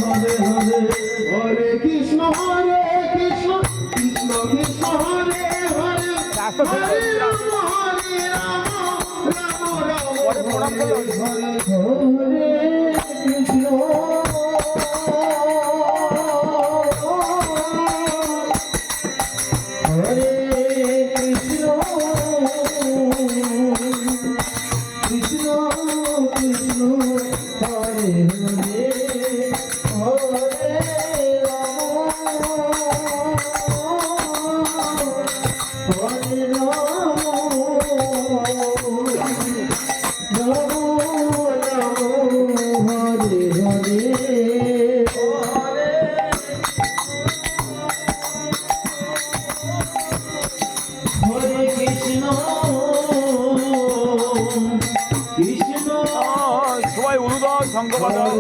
হরে হরে হরে কৃষ্ণ কৃষ্ণ কৃষ্ণ হরে হরে হরে রাম রাম রাম হরে হরে কৃষ্ণ হরে কৃষ্ণ কৃষ্ণ কৃষ্ণ হরে হরে হরে রাম হরে সবাই অনুদান সঙ্গ বাজাও।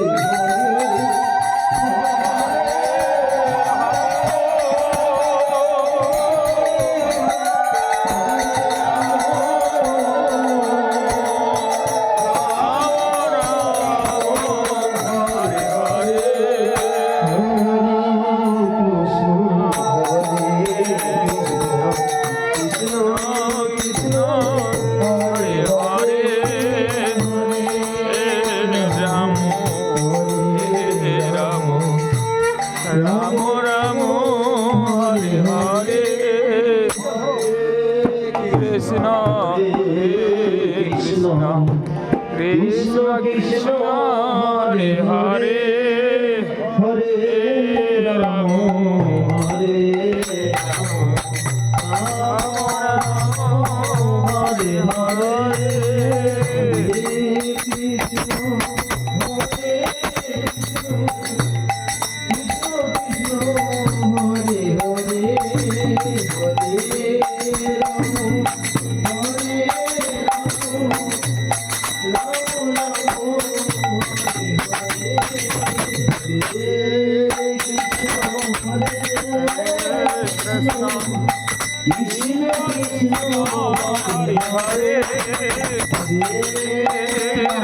রাম রাম হরে হরে কৃষ্ণ কৃষ্ণ কৃষ্ণ কৃষ্ণ হরে হরে হরে রাম হরে হরে হরে কৃষ্ণ হরে হরে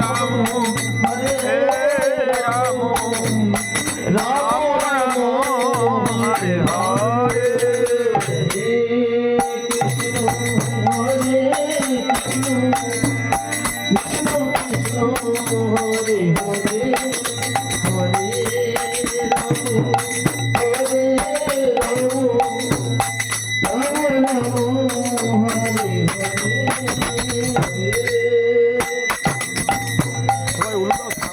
রাম হরে রাম রাম রাম হরে হরে সবাই অনুদান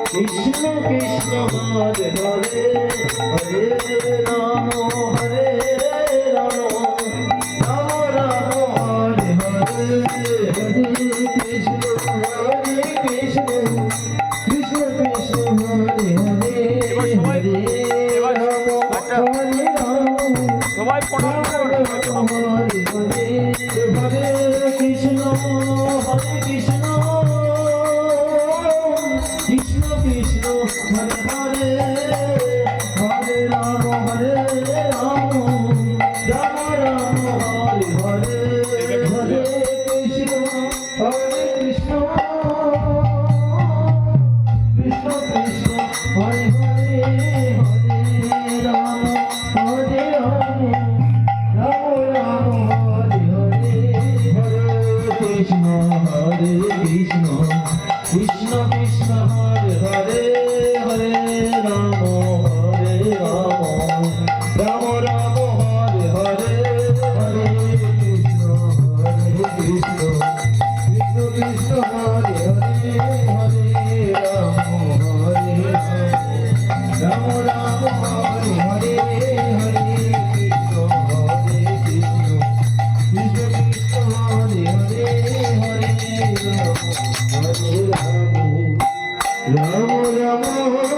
কৃষ্ণ কৃষ্ণ হরে হরে হরে রাম হরে রাম রাম রাম হরে হরে হরে কৃষ্ণ কৃষ্ণ কৃষ্ণ হরে হরে হরে রাম হরে রাম সবাই প্রণাম হরে হরে হরে কৃষ্ণ কৃষ্ণ কৃষ্ণ হরে হরে হরে রাম রাম রাম হরে হরে হরে কৃষ্ণ কৃষ্ণ কৃষ্ণ কৃষ্ণ হরে হরে হরে রাম রাম রাম হরে হরে হরে কৃষ্ণ কৃষ্ণ কৃষ্ণ কৃষ্ণ হরে হরে হরে রাম রাম রাম রাম হরে হরে হরে কৃষ্ণ রাম রাম